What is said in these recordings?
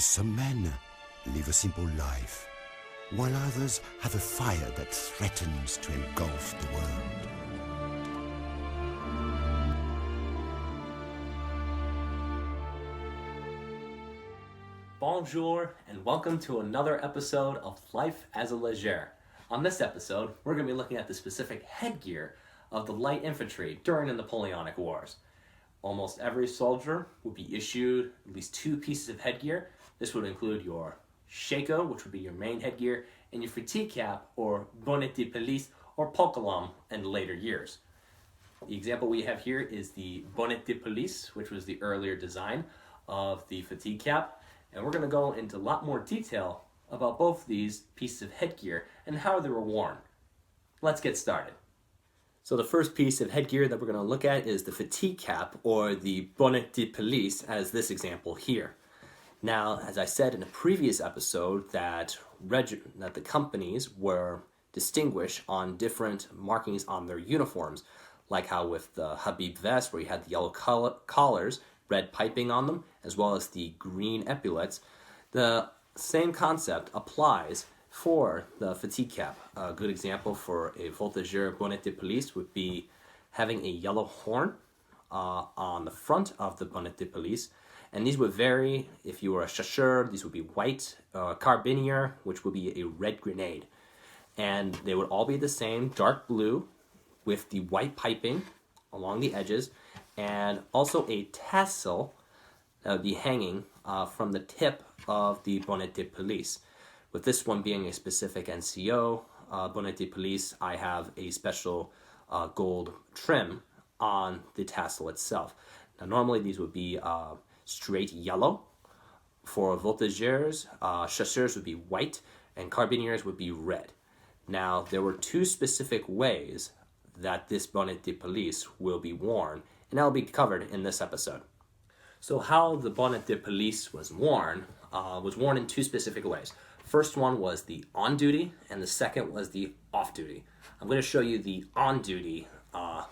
Some men live a simple life, while others have a fire that threatens to engulf the world. Bonjour, and welcome to another episode of Life as a Léger. On this episode, we're going to be looking at the specific headgear of the light infantry during the Napoleonic Wars. Almost every soldier would be issued at least two pieces of headgear. This would include your shako, which would be your main headgear, and your fatigue cap, or bonnet de police, or poquelin in later years. The example we have here is the bonnet de police, which was the earlier design of the fatigue cap. And we're going to go into a lot more detail about both these pieces of headgear and how they were worn. Let's get started. So the first piece of headgear that we're going to look at is the fatigue cap, or the bonnet de police, as this example here. Now, as I said in a previous episode, that the companies were distinguished on different markings on their uniforms, like how with the Habib vest, where you had the yellow collars, red piping on them, as well as the green epaulets. The same concept applies for the fatigue cap. A good example for a voltigeur bonnet de police would be having a yellow horn on the front of the bonnet de police, and these would vary. If you were a chasseur, these would be white, carabinier, which would be a red grenade, and they would all be the same, dark blue with the white piping along the edges, and also a tassel that would be hanging from the tip of the bonnet de police. With this one being a specific NCO bonnet de police, I have a special gold trim on the tassel itself. Now, normally these would be straight yellow. For voltigeurs, chasseurs would be white, and carabiniers would be red. Now, there were two specific ways that this bonnet de police will be worn, and that will be covered in this episode. So how the bonnet de police was worn in two specific ways. First one was the on-duty, and the second was the off-duty. I'm going to show you the on-duty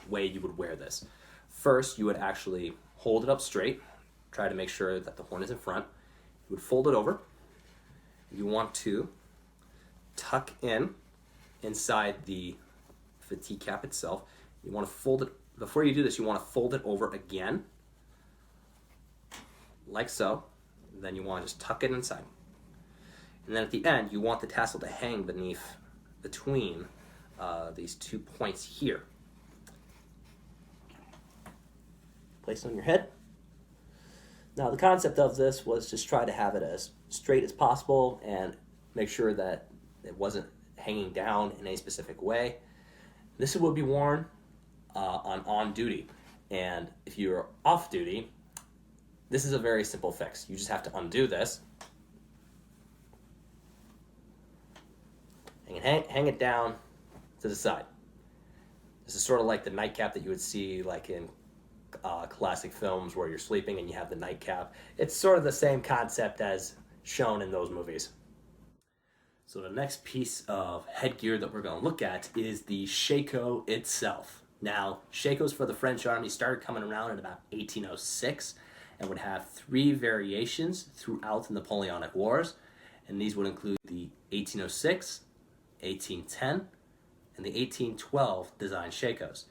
way you would wear this. First, you would actually hold it up straight, try to make sure that the horn is in front. You would fold it over. You want to tuck inside the fatigue cap itself. You want to fold it. Before you do this, you want to fold it over again, like so. Then you want to just tuck it inside. And then at the end, you want the tassel to hang between these 2 points here. Place it on your head. Now, the concept of this was just try to have it as straight as possible and make sure that it wasn't hanging down in a specific way. This will be worn on duty, and if you're off duty, this is a very simple fix. You just have to undo this and hang it down to the side. This is sort of like the nightcap that you would see like in classic films where you're sleeping and you have the nightcap. It's sort of the same concept as shown in those movies. So the next piece of headgear that we're going to look at is the shako itself. Now, shakos for the French army started coming around in about 1806 and would have three variations throughout the Napoleonic Wars. And these would include the 1806, 1810, and the 1812 design shakos.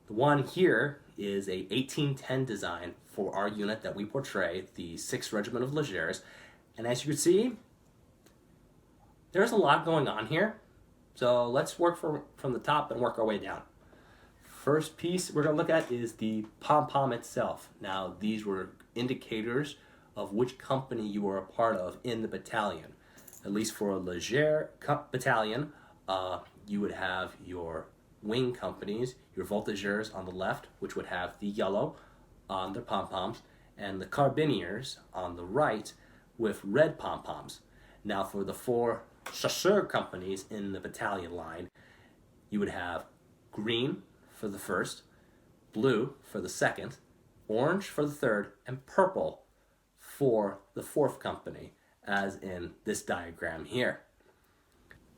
The one here is a 1810 design for our unit that we portray, the 6th Regiment of Légers. And as you can see, there's a lot going on here. So let's work from the top and work our way down. First piece we're going to look at is the pom-pom itself. Now, these were indicators of which company you were a part of in the battalion. At least for a Léger battalion, you would have your wing companies, your voltigeurs on the left, which would have the yellow on their pom-poms, and the carabiniers on the right with red pom-poms. Now, for the four chasseur companies in the battalion line, you would have green for the first, blue for the second, orange for the third, and purple for the fourth company, as in this diagram here.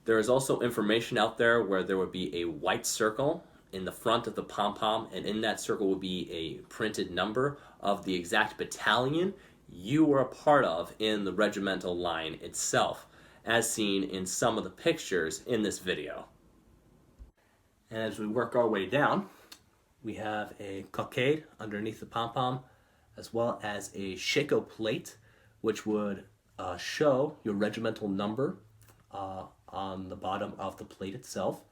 There is also information out there where there would be a white circle in the front of the pom-pom, and in that circle would be a printed number of the exact battalion you were a part of in the regimental line itself, as seen in some of the pictures in this video. And as we work our way down, we have a cockade underneath the pom-pom, as well as a shako plate, which would show your regimental number on the bottom of the plate itself.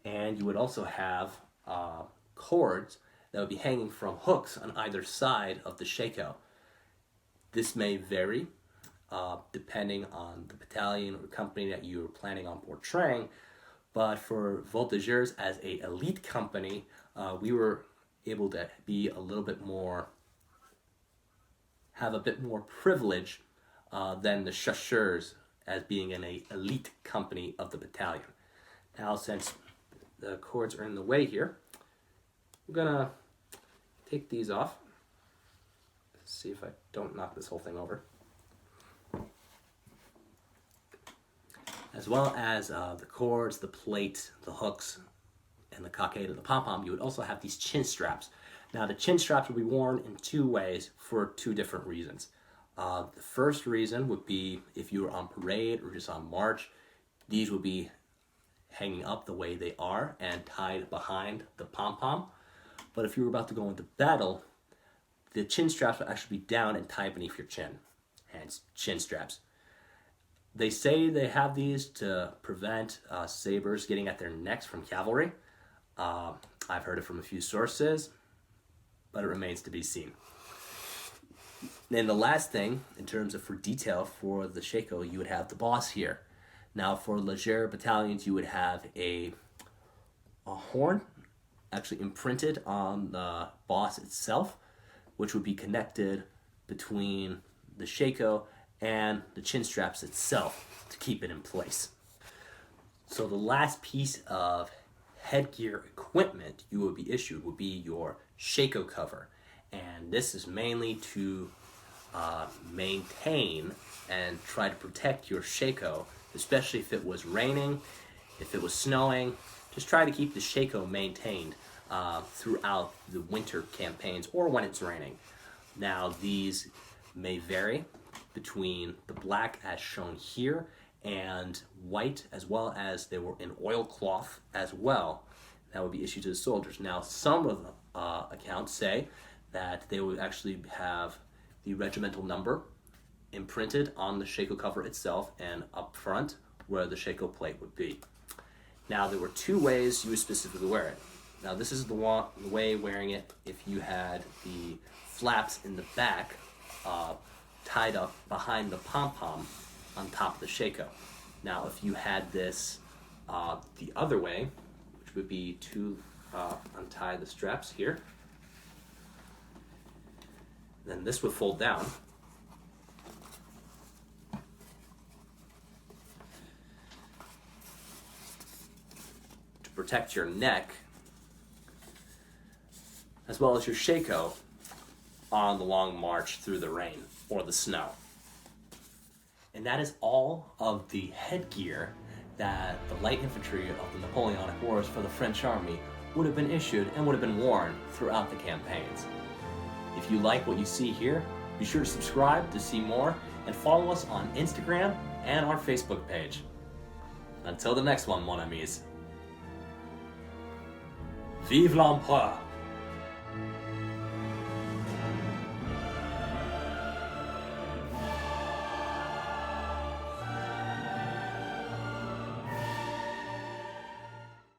And you would also have cords that would be hanging from hooks on either side of the shako. This may vary depending on the battalion or company that you're planning on portraying, but for Voltigeurs as an elite company, we were able to be a little bit more, have a bit more privilege than the chasseurs as being an elite company of the battalion. Now, since the cords are in the way here, I'm gonna take these off. Let's see if I don't knock this whole thing over. As well as the cords, the plate, the hooks, and the cockade and the pom-pom, you would also have these chin straps. Now, the chin straps will be worn in two ways for two different reasons. The first reason would be if you were on parade or just on march, these would be hanging up the way they are and tied behind the pom-pom. But if you were about to go into battle, the chin straps will actually be down and tied beneath your chin, hence chin straps. They say they have these to prevent sabers getting at their necks from cavalry. I've heard it from a few sources, but it remains to be seen. And the last thing, in terms of for detail for the shako, you would have the boss here. Now, for Leger battalions, you would have a horn actually imprinted on the boss itself, which would be connected between the shako and the chin straps itself to keep it in place. So the last piece of headgear equipment you would be issued would be your shako cover. And this is mainly to maintain and try to protect your shako, especially if it was raining, if it was snowing. Just try to keep the shako maintained throughout the winter campaigns or when it's raining. Now, these may vary between the black as shown here and white, as well as they were in oilcloth as well. That would be issued to the soldiers. Now, some of the accounts say that they would actually have the regimental number imprinted on the shako cover itself and up front where the shako plate would be. Now, there were two ways you would specifically wear it. Now, this is the way wearing it if you had the flaps in the back tied up behind the pom-pom on top of the shako. Now, if you had this the other way, which would be to untie the straps here, then this would fold down. To protect your neck, as well as your shako on the long march through the rain or the snow. And that is all of the headgear that the light infantry of the Napoleonic Wars for the French army would have been issued and would have been worn throughout the campaigns. If you like what you see here, be sure to subscribe to see more and follow us on Instagram and our Facebook page. Until the next one, mon amis. Vive l'Empereur!